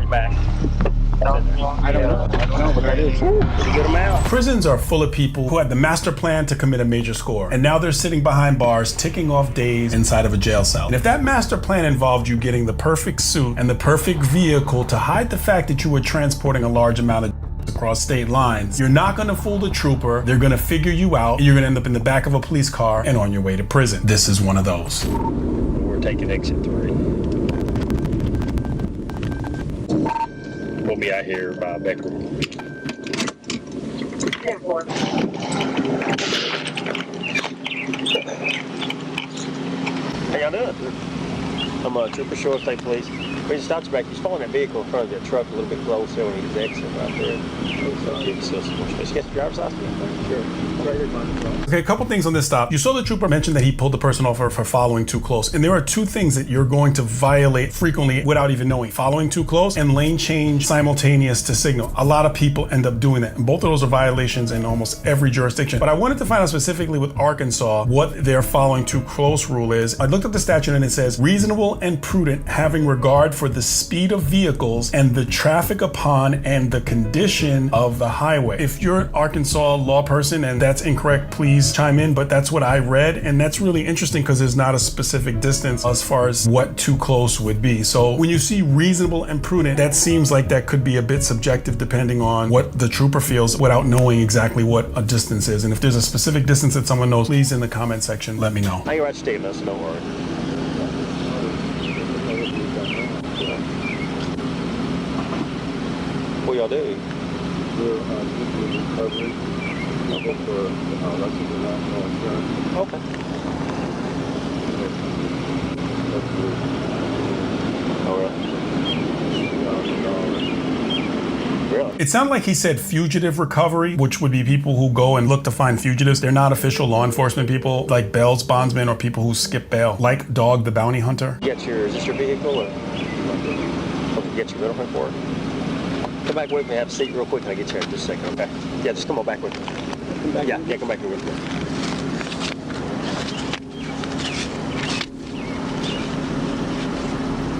behind your back. I don't know what that is. Pretty good amount. Prisons are full of people who had the master plan to commit a major score, and now they're sitting behind bars, ticking off days inside of a jail cell. And if that master plan involved you getting the perfect suit and the perfect vehicle to hide the fact that you were transporting a large amount of across state lines, you're not gonna fool the trooper. They're gonna figure you out, and you're gonna end up in the back of a police car and on your way to prison. This is one of those. We're taking exit 3. We'll be out here by Becker. How y'all doing? I'm Trooper Short State Police. We just stopped you back. He's following that vehicle in front of that truck a little bit closer when he was exiting right there. Just get the driver's license? Sure. Okay, a couple things on this stop. You saw the trooper mention that he pulled the person over for following too close. And there are two things that you're going to violate frequently without even knowing. Following too close and lane change simultaneous to signal. A lot of people end up doing that. And both of those are violations in almost every jurisdiction. But I wanted to find out specifically with Arkansas what their following too close rule is. I looked up the statute and it says reasonable and prudent, having regard for the speed of vehicles and the traffic upon and the condition of the highway. If you're an Arkansas law person and that's incorrect, please chime in, but that's what I read, and that's really interesting because there's not a specific distance as far as what too close would be. So when you see reasonable and prudent, that seems like that could be a bit subjective depending on what the trooper feels without knowing exactly what a distance is. And if there's a specific distance that someone knows, please in the comment section let me know. I ain't right stating us, don't worry. What y'all do? We're recovery. I'll go for international insurance. Okay. Really? It sounded like he said fugitive recovery, which would be people who go and look to find fugitives. They're not official law enforcement people like bail's bondsmen or people who skip bail, like Dog the Bounty Hunter. Is this your vehicle or get your middle for it? Come back with me, have a seat real quick, and I'll get you in just a second, okay? Yeah, just come on back with me. Yeah, come back here with me.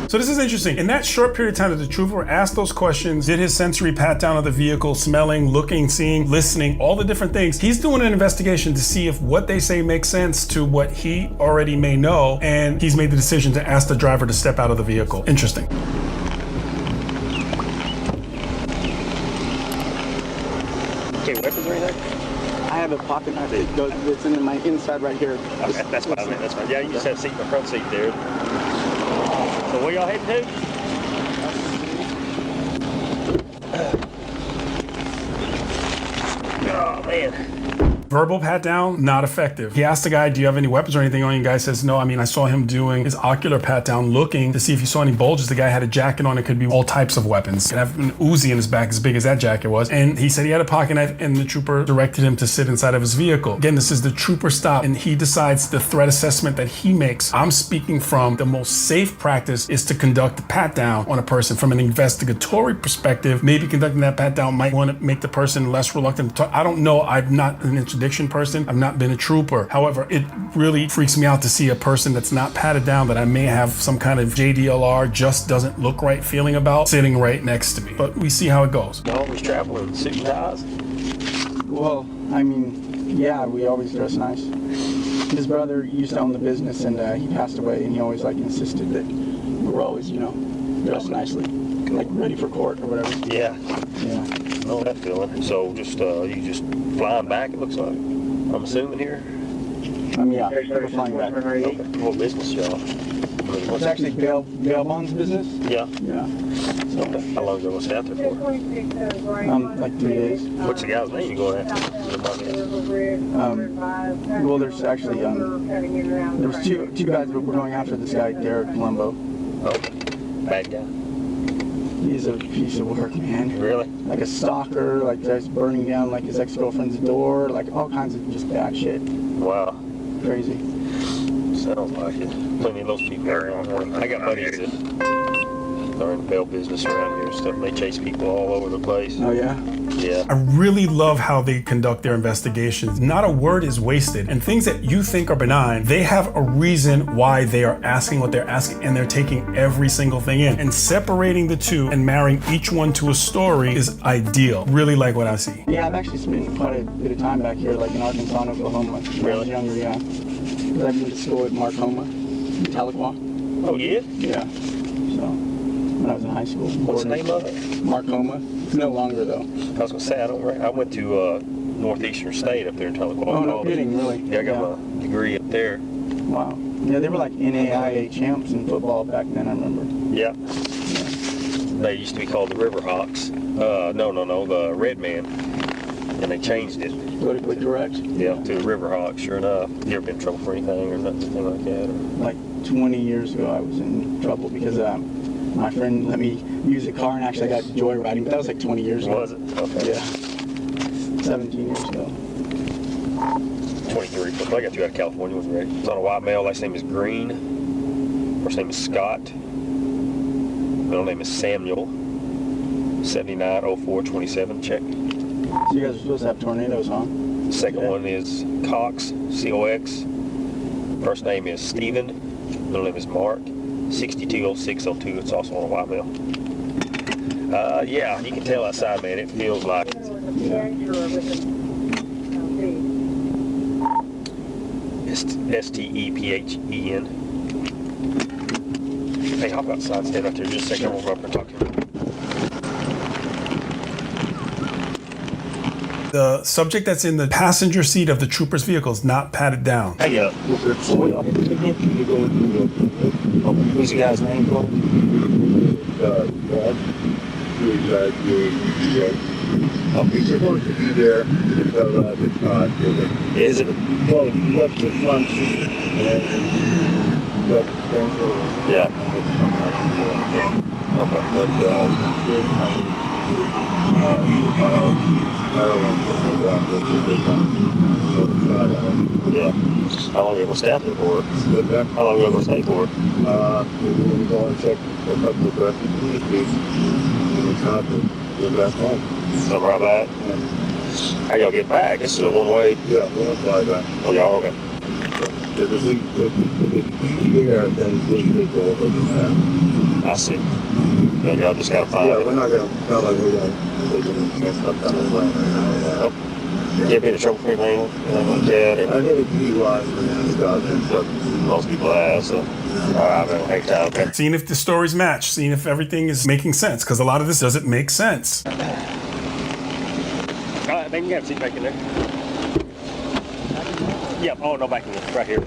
So this is interesting. In that short period of time that the trooper asked those questions, did his sensory pat down of the vehicle, smelling, looking, seeing, listening, all the different things, he's doing an investigation to see if what they say makes sense to what he already may know, and he's made the decision to ask the driver to step out of the vehicle. Interesting. Okay, weapons or anything? I have a pocket knife. It's in my inside right here. Okay, that's fine, man. That's fine. Yeah, you just have a seat in the front seat there. So where y'all heading to? Oh, man. Verbal pat down, not effective. He asked the guy, do you have any weapons or anything on you? The guy says, no, I saw him doing his ocular pat down, looking to see if he saw any bulges. The guy had a jacket on. It could be all types of weapons. Could have an Uzi in his back as big as that jacket was. And he said he had a pocket knife, and the trooper directed him to sit inside of his vehicle. Again, this is the trooper stop, and he decides the threat assessment that he makes. I'm speaking from the most safe practice is to conduct a pat down on a person. From an investigatory perspective, maybe conducting that pat down might want to make the person less reluctant to talk. I don't know. I'm not an interdiction person. I've not been a trooper. However, it really freaks me out to see a person that's not patted down that I may have some kind of JDLR, just doesn't look right feeling about, sitting right next to me. But we see how it goes. You always travel in suit and ties? Well, yeah, we always dress nice. His brother used to own the business, and he passed away, and he always insisted that we're always, dressed nicely, like ready for court or whatever. Yeah. Yeah. I know that feeling. So you just flying back, it looks like. I'm assuming here? Yeah, we're flying back. Okay. What business y'all? It's actually bail bonds business. Yeah. Yeah. So, Okay. How long ago was it out there for? like 3 days. What's the guy's name you going after? Well, there's actually there was two guys that were going after this guy, Derek Lumbo. Okay. Bad guy. He's a piece of work, man. Really? Like a stalker, just burning down his ex-girlfriend's door, all kinds of just bad shit. Wow. Crazy. Sounds like it. Plenty of those people around. I got buddies that They're in the bail business around here and stuff. They chase people all over the place. Oh yeah. Yeah. I really love how they conduct their investigations. Not a word is wasted. And things that you think are benign, they have a reason why they are asking what they're asking, and they're taking every single thing in. And separating the two and marrying each one to a story is ideal. Really like what I see. Yeah, I've actually spent quite a bit of time back here, like in Arkansas and Oklahoma. When I was younger, yeah. Because I went to school at Marcoma, in Tahlequah. Oh, yeah? Yeah. So, when I was in high school. What's the name of it? Marcoma. It's no longer, though. I was going to say, I went to Northeastern State up there in Tahlequah. Oh, no kidding, really? Yeah, I got my degree up there. Wow. Yeah, they were like NAIA champs in football back then, I remember. Yeah. They used to be called the Riverhawks. No, the Red Man. And they changed it. Politically correct? Yeah, to the Riverhawks, sure enough. You ever been in trouble for anything or nothing like that? Or? Like 20 years ago, I was in trouble because my friend let me use a car, and actually I got joyriding, but that was like 20 years ago. Was it? Okay. Yeah. 17 years ago. 23. I got you out of California, wasn't ready. It's on a white male. Last name is Green. First name is Scott. Middle name is Samuel. 790427. Check. So you guys are supposed to have tornadoes, huh? Second one is Cox. COX. First name is Stephen. Middle name is Mark. 620602. It's also on a white male. Yeah, you can tell outside, man. It feels like it. STEPHEN. Hey, hop outside, stay out there just a second. We'll go up and talk to you. The subject that's in the passenger seat of the trooper's vehicle is not patted down. Hey, who's the guy's name called? He's supposed to be there until it's not. Is it? Well, he left the front seat and left the front door. Yeah. But, I don't want to go down to Yeah. How long are you going to stay out there for? the How long are you going to stay for? we're going to go and check a couple of questions in this case. And it's not to go back home. Come right back. How y'all get back? It's still one way. Yeah, we're going to fly back. Oh, y'all okay? Because if we here, then we could go over the map. I see. Yeah, y'all just got to find Yeah, it. we're not going to, not like we're going to mess up down the line right now. You ever been in trouble for anything like that? I hit a DUI for but Most people have, so. Alright, man. Hang tight, okay? Seeing if the stories match, seeing if everything is making sense, because a lot of this doesn't make sense. Alright, man, you got a seat back in there. Yep, oh, no, back in there. Right here.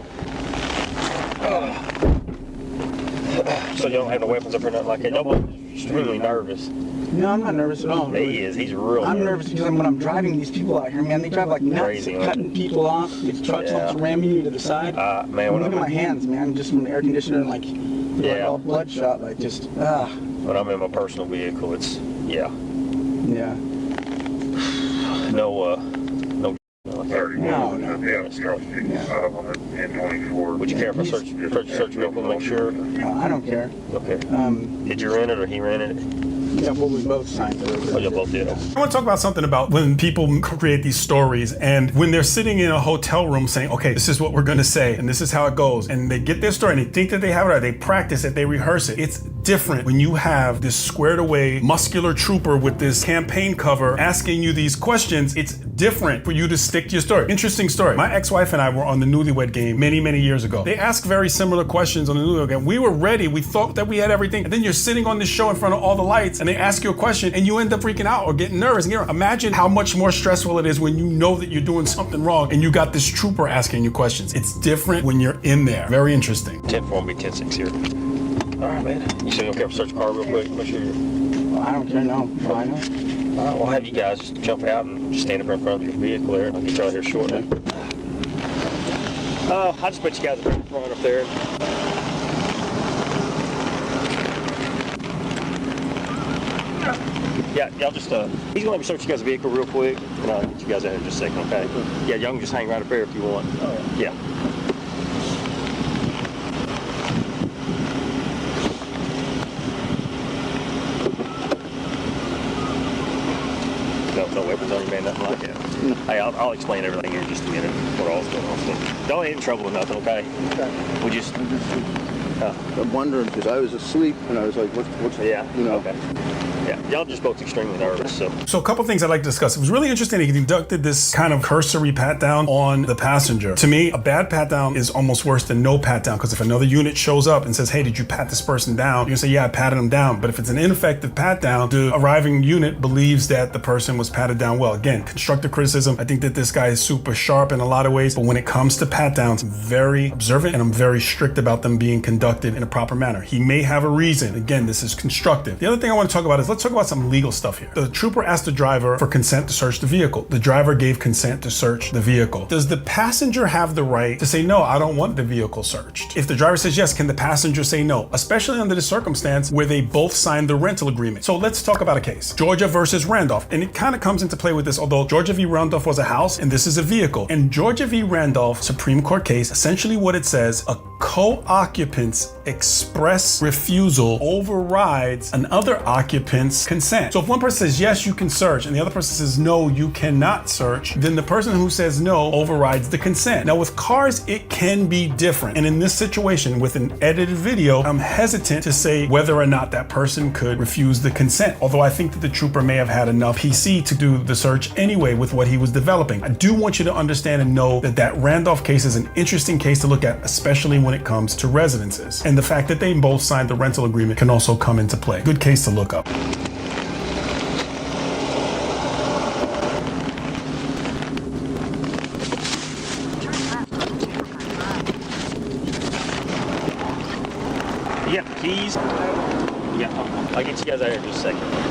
So you don't have no weapons up or nothing like that? Nobody's extremely nervous. No, I'm not nervous at all. He is. He's real I'm nervous because when I'm driving these people out here, man, they drive like nuts, Crazy, huh? cutting people off. These trucks Yeah. almost ramming you to the side. Man, Look at my hands, man. Just from the air conditioner and like all bloodshot, like just When I'm in my personal vehicle, it's, yeah. yeah. No. No. Would you care if I search your vehicle to make sure? I don't care. Okay. Did you rent it or he rented it? Yeah, well, we both signed it. Oh, you both did. I want to talk about something about when people create these stories and when they're sitting in a hotel room saying, okay, this is what we're going to say and this is how it goes. And they get their story and they think that they have it right. They practice it. They rehearse it. It's different when you have this squared away muscular trooper with this campaign cover asking you these questions. It's different for you to stick to your story. Interesting story. My ex-wife and I were on the Newlywed Game many, many years ago. They asked very similar questions on the Newlywed Game. We were ready. We thought that we had everything. And then you're sitting on this show in front of all the lights and they ask you a question and you end up freaking out or getting nervous. And imagine how much more stressful it is when you know that you're doing something wrong and you got this trooper asking you questions. It's different when you're in there. Very interesting. 10-4 be 10-6 here. All right, man. You said you okay for search the car real quick? Make sure you're... Well, I don't care, no. Why not? All right, well, I'll have you guys just jump out and just stand up in front of your vehicle there, and I'll get you out here shortly. I'll just put you guys in front up there. Yeah, y'all just, he's gonna let me search you guys' vehicle real quick, and I'll get you guys out here in just a second, okay? Yeah, y'all can just hang right up there if you want. Oh, yeah. no weapons on you, man, nothing like that. Hey, I'll explain everything here in just a minute, what all's going on. So, don't get in trouble with nothing, okay? Okay. We just... I'm wondering, because I was asleep, and I was like, what's yeah, you know. okay. Yeah, y'all just both extremely nervous, so. So a couple things I'd like to discuss. It was really interesting. He conducted this kind of cursory pat down on the passenger. To me, a bad pat down is almost worse than no pat down, because if another unit shows up and says, hey, did you pat this person down? You can say, yeah, I patted him down. But if it's an ineffective pat down, the arriving unit believes that the person was patted down well. Again, constructive criticism. I think that this guy is super sharp in a lot of ways, but when it comes to pat downs, I'm very observant and I'm very strict about them being conducted in a proper manner. He may have a reason. Again, this is constructive. The other thing I want to talk about is, let's talk about some legal stuff here. The trooper asked the driver for consent to search the vehicle. The driver gave consent to search the vehicle. Does the passenger have the right to say, no, I don't want the vehicle searched? If the driver says yes, can the passenger say no? Especially under the circumstance where they both signed the rental agreement. So let's talk about a case. Georgia versus Randolph. And it kind of comes into play with this, although Georgia v. Randolph was a house and this is a vehicle. And Georgia v. Randolph Supreme Court case, essentially what it says, a co-occupant's express refusal overrides another occupant's consent. So if one person says, yes, you can search, and the other person says, no, you cannot search, then the person who says no overrides the consent. Now with cars, it can be different. And in this situation, with an edited video, I'm hesitant to say whether or not that person could refuse the consent. Although I think that the trooper may have had enough PC to do the search anyway with what he was developing. I do want you to understand and know that that Randolph case is an interesting case to look at, especially when it comes to residences. And the fact that they both signed the rental agreement can also come into play. Good case to look up. You got the keys? Yeah, I'll get you guys out here in just a second.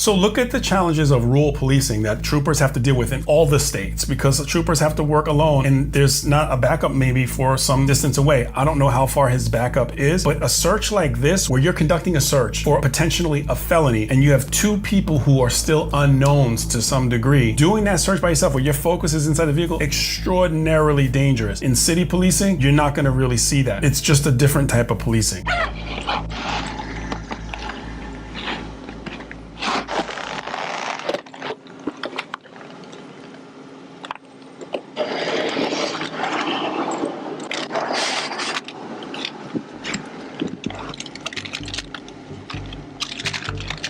So look at the challenges of rural policing that troopers have to deal with in all the states, because the troopers have to work alone and there's not a backup maybe for some distance away. I don't know how far his backup is, but a search like this, where you're conducting a search for potentially a felony and you have two people who are still unknowns to some degree, doing that search by yourself where your focus is inside the vehicle, extraordinarily dangerous. In city policing, you're not going to really see that. It's just a different type of policing.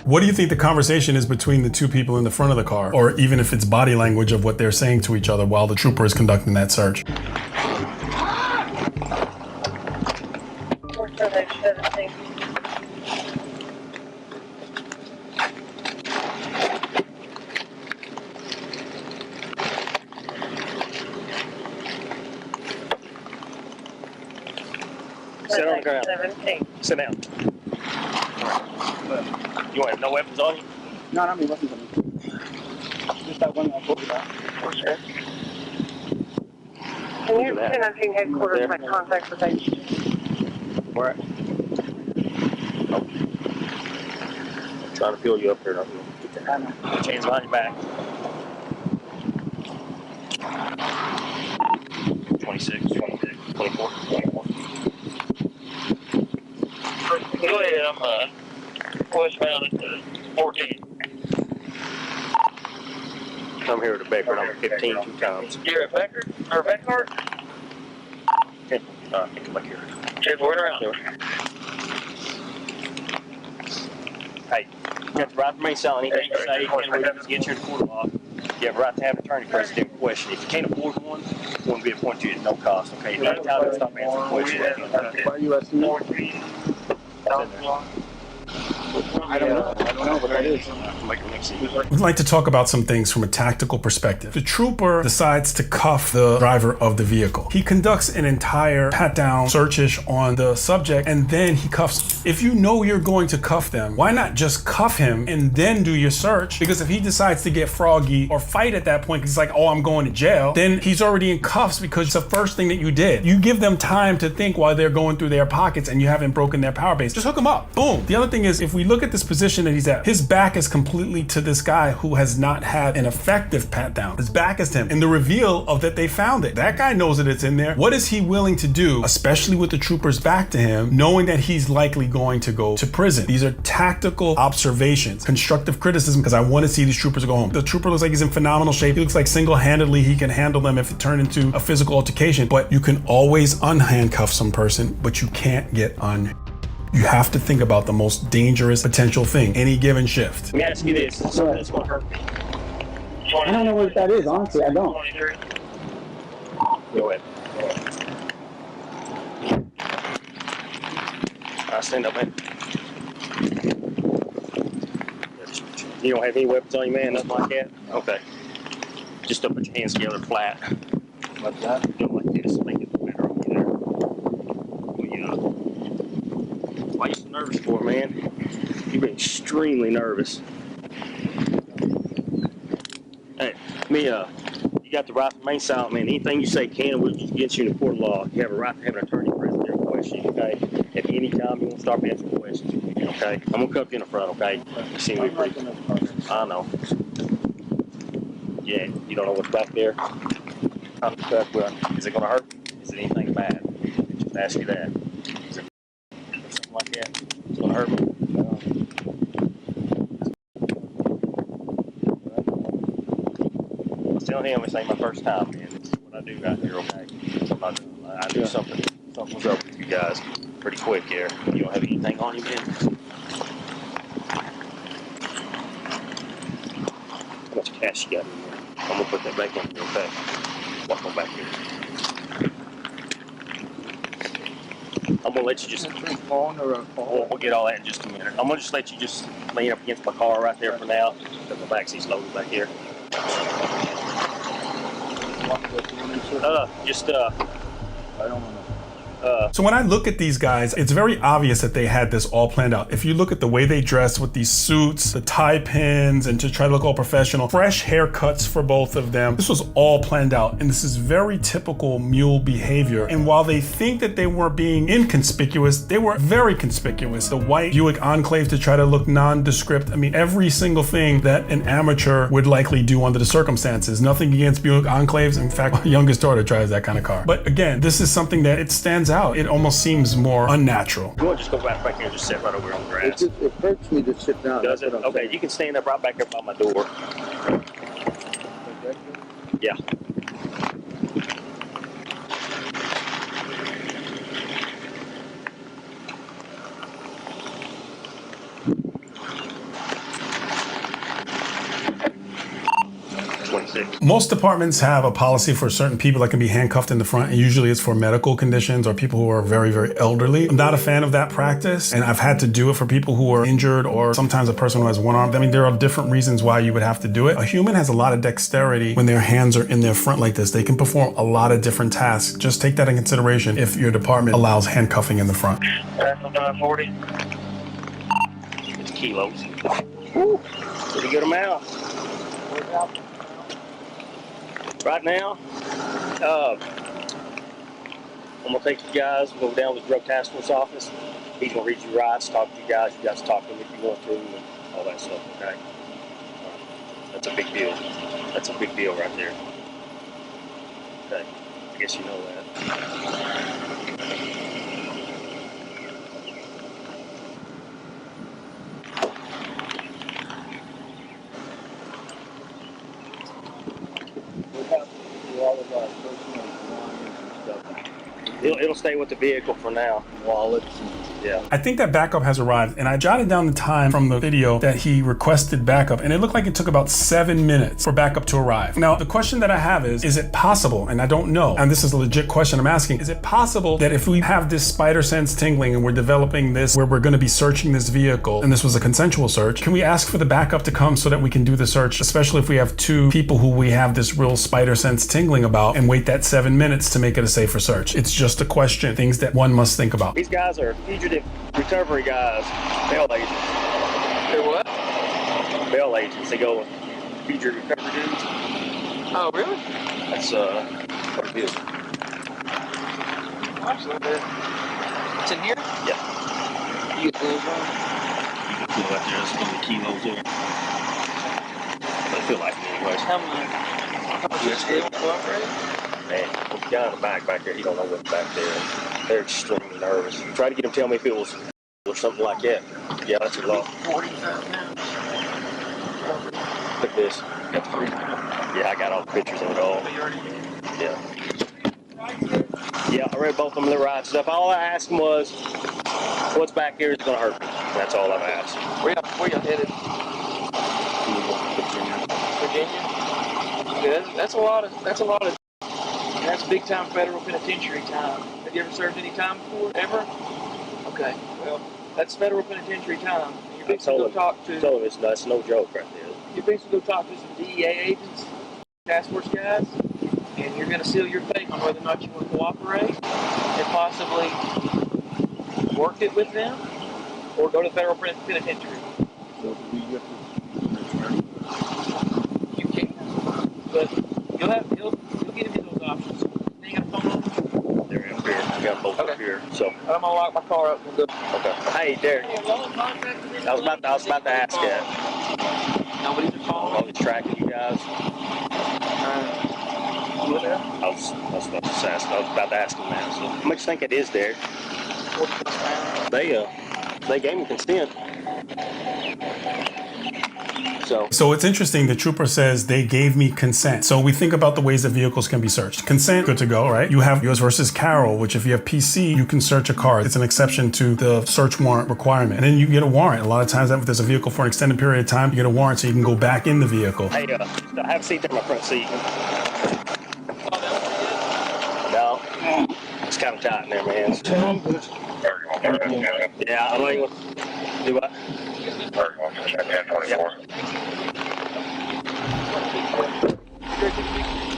What do you think the conversation is between the two people in the front of the car? Or even if it's body language of what they're saying to each other while the trooper is conducting that search? Sit on the ground. 17. Sit down. You want to have no weapons on you? No, not many weapons on me. Just that one I told you about. For sure. Can you send us in headquarters my contact with you? Where? Oh. I'm trying to fill you up here. Don't you? Get your chains behind your back. 26, 24. Go ahead, I'm westbound at 14. Come here to Becker, I'm 15 2 times. You're at Becker? Or Becker? Okay, come back here. Check word around. Hey, you got the right to remain silent. Anything you say, and we just get you in the court law. You have a right to have an attorney present to question. If you can't afford one will be appointed to you at no cost. Okay, if any time you stop answering questions. Why are you asking me? I don't know what that is. We'd like to talk about some things from a tactical perspective. The trooper decides to cuff the driver of the vehicle. He conducts an entire pat-down search-ish on the subject, and then he cuffs. If you know you're going to cuff them, why not just cuff him and then do your search? Because if he decides to get froggy or fight at that point, because he's like, oh, I'm going to jail, then he's already in cuffs because it's the first thing that you did. You give them time to think while they're going through their pockets and you haven't broken their power base. Just hook them up. Boom. The other thing is, if we look at this position that he's at, his back is completely to this guy who has not had an effective pat down. His back is to him. And the reveal of that they found it. That guy knows that it's in there. What is he willing to do, especially with the trooper's back to him, knowing that he's likely going to go to prison? These are tactical observations, constructive criticism, because I want to see these troopers go home. The trooper looks like he's in phenomenal shape. He looks like single-handedly he can handle them if it turned into a physical altercation. But you can always unhandcuff some person, but you can't get You have to think about the most dangerous potential thing any given shift. Let me ask you this. That's going to hurt me. I don't know what that is, honestly, I don't. Go ahead. I'll stand up, man. You don't have any weapons on you, man? Nothing like that? Okay. Just don't put your hands together flat. Like that? Do it like this. Make it better over there. Why are you so nervous for, man? You've been extremely nervous. Hey, you got the right to remain silent, man. Anything you say can will just get you in the court of law. You have a right to have an attorney present there to question you, okay? At any time you want to start answering questions, okay? I'm going to cuff you in the front, okay? You see me pretty. I know. Yeah, you don't know what's back there? I'm cuffed. Well, is it going to hurt? Is it anything bad? Just ask you that. Is it something like that? It's going to hurt me? Tell him this ain't my first time, man. This is what I do right here, okay? I do something. Something's up with you guys pretty quick here. You don't have anything on you, man? How much cash you got in there? I'm gonna put that back in here, okay? Walk on back here. I'm gonna let you just. We'll get all that in just a minute. I'm gonna just let you just lean up against my car right there for now. Because my back seat's loaded back here. I don't know. So when I look at these guys, it's very obvious that they had this all planned out. If you look at the way they dress with these suits, the tie pins, and to try to look all professional, fresh haircuts for both of them, this was all planned out. And this is very typical mule behavior. And while they think that they were being inconspicuous, they were very conspicuous. The white Buick Enclave to try to look nondescript. I mean, every single thing that an amateur would likely do under the circumstances. Nothing against Buick Enclaves. In fact, my youngest daughter drives that kind of car. But again, this is something that it stands out. It almost seems more unnatural. You want to just go back here and just sit right over on the grass? It hurts me to sit down. Does it? Okay, you can stand up right back here by my door. Yeah. Most departments have a policy for certain people that can be handcuffed in the front, and usually it's for medical conditions or people who are very, very elderly. I'm not a fan of that practice, and I've had to do it for people who are injured or sometimes a person who has one arm. I mean, there are different reasons why you would have to do it. A human has a lot of dexterity when their hands are in their front like this. They can perform a lot of different tasks. Just take that in consideration if your department allows handcuffing in the front. 40. It's kilos. Woo. Pretty good amount. Right now, I'm gonna take you guys, go down to the drug task force office. He's gonna read you rights, talk to you guys. You guys talk to him if you want to, and all that stuff. Okay. That's a big deal. That's a big deal right there. Okay. I guess you know that. It'll stay with the vehicle for now. Wallets. Yeah. I think that backup has arrived, and I jotted down the time from the video that he requested backup, and it looked like it took about 7 minutes for backup to arrive. Now, the question that I have is it possible, and I don't know, and this is a legit question I'm asking, is it possible that if we have this spider sense tingling and we're developing this where we're going to be searching this vehicle, and this was a consensual search, can we ask for the backup to come so that we can do the search, especially if we have two people who we have this real spider sense tingling about, and wait that 7 minutes to make it a safer search? It's just a question, things that one must think about. These guys are fugitive recovery guys, bail agents. They're what? Bail agents. They go fugitive recovery dudes. Oh, really? That's what it is. Absolutely. It's in here? Yeah. You get those on? You can feel right there. There's so many kilos there. They feel like it anyways. How much is it cooperate? Man, the guy in the back there, he don't know what's back there. They're extremely nervous. Try to get him to tell me if it was or something like that. Yeah, that's a lot. 45 pounds. Look at this. Got the free. Yeah, I got all the pictures of it all. Yeah. Yeah, I read both of them, the right stuff. All I asked him was, what's back here is going to hurt me. That's all I've asked. Where y'all headed? Virginia? Yeah, that's big time federal penitentiary time. Have you ever served any time before? Ever? Okay. Well, that's federal penitentiary time. You're fixing to go talk to. Told him that's no joke right there. You're fixing to go talk to some DEA agents, task force guys, and you're going to seal your fate on whether or not you want to cooperate and possibly work it with them or go to federal penitentiary. So do we get You can, but you'll give me those options. You ain't got a phone number? They're up here. I got them both up here. So, I'm going to lock my car up and go. okay. Hey, Derek. I was about to ask that. Nobody's calling. While he's tracking you guys. I was about to ask him that. So, how much you think it is there? 46 pounds. They gave me consent. So it's interesting, the trooper says they gave me consent. So we think about the ways that vehicles can be searched. Consent, good to go, right? You have US versus Carroll, which if you have PC, you can search a car. It's an exception to the search warrant requirement. And then you get a warrant. A lot of times if there's a vehicle for an extended period of time, you get a warrant so you can go back in the vehicle. Hey, I have a seat there in my front seat. No, it's kind of tight in there, man. Yeah, I'm like, do what?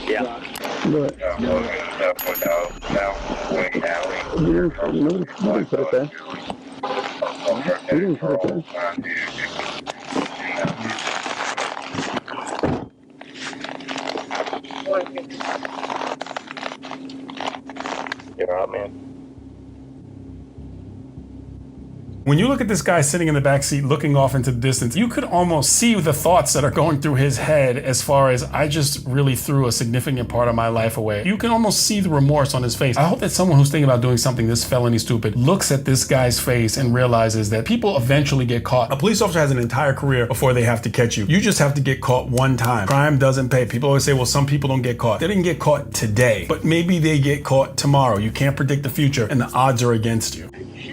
Yeah. But nobody put it there. We didn't put it there. You're all right, man. When you look at this guy sitting in the back seat looking off into the distance, you could almost see the thoughts that are going through his head as far as, I just really threw a significant part of my life away. You can almost see the remorse on his face. I hope that someone who's thinking about doing something this felony stupid looks at this guy's face and realizes that people eventually get caught. A police officer has an entire career before they have to catch you. You just have to get caught one time. Crime doesn't pay. People always say, well, some people don't get caught. They didn't get caught today, but maybe they get caught tomorrow. You can't predict the future, and the odds are against you.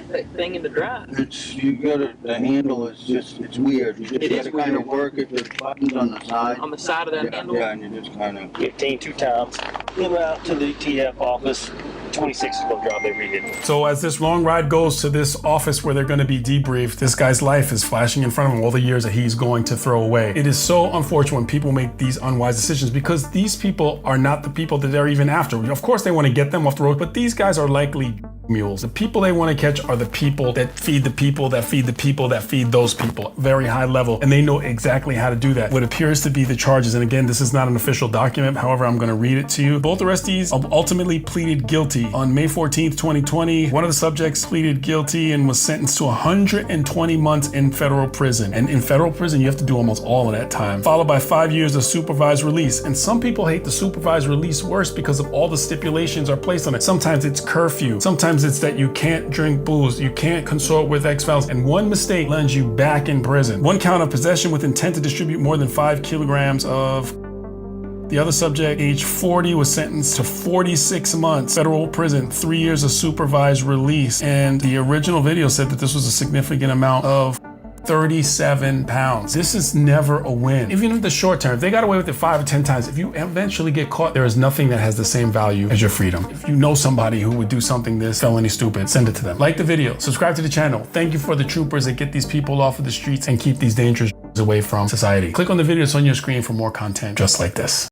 That thing in the drive. The handle is just, it's weird. You just gotta kind of work it, the buttons on the side. On the side of that handle? Yeah, and you just kind of. 15 two times. Get out to the TF office. 26 is going to drop every hit. So as this long ride goes to this office where they're going to be debriefed, this guy's life is flashing in front of him, all the years that he's going to throw away. It is so unfortunate when people make these unwise decisions, because these people are not the people that they're even after. Of course they want to get them off the road, but these guys are likely mules. The people they want to catch are the people that feed the people that feed the people that feed those people. Very high level, and they know exactly how to do that. What appears to be the charges, and again, this is not an official document, however, I'm going to read it to you. Both arrestees ultimately pleaded guilty. On May 14th, 2020, one of the subjects pleaded guilty and was sentenced to 120 months in federal prison. And in federal prison, you have to do almost all of that time, followed by 5 years of supervised release. And some people hate the supervised release worse because of all the stipulations are placed on it. Sometimes it's curfew. Sometimes it's that you can't drink booze, you can't consort with ex-felons, and one mistake lands you back in prison. One count of possession with intent to distribute more than 5 kilograms of The other subject, age 40, was sentenced to 46 months federal prison, 3 years of supervised release. And the original video said that this was a significant amount of 37 pounds. This is never a win. Even in the short term, if they got away with it 5 or 10 times, if you eventually get caught, there is nothing that has the same value as your freedom. If you know somebody who would do something this felony stupid, send it to them. Like the video, subscribe to the channel. Thank you for the troopers that get these people off of the streets and keep these dangerous away from society. Click on the video that's on your screen for more content just like this.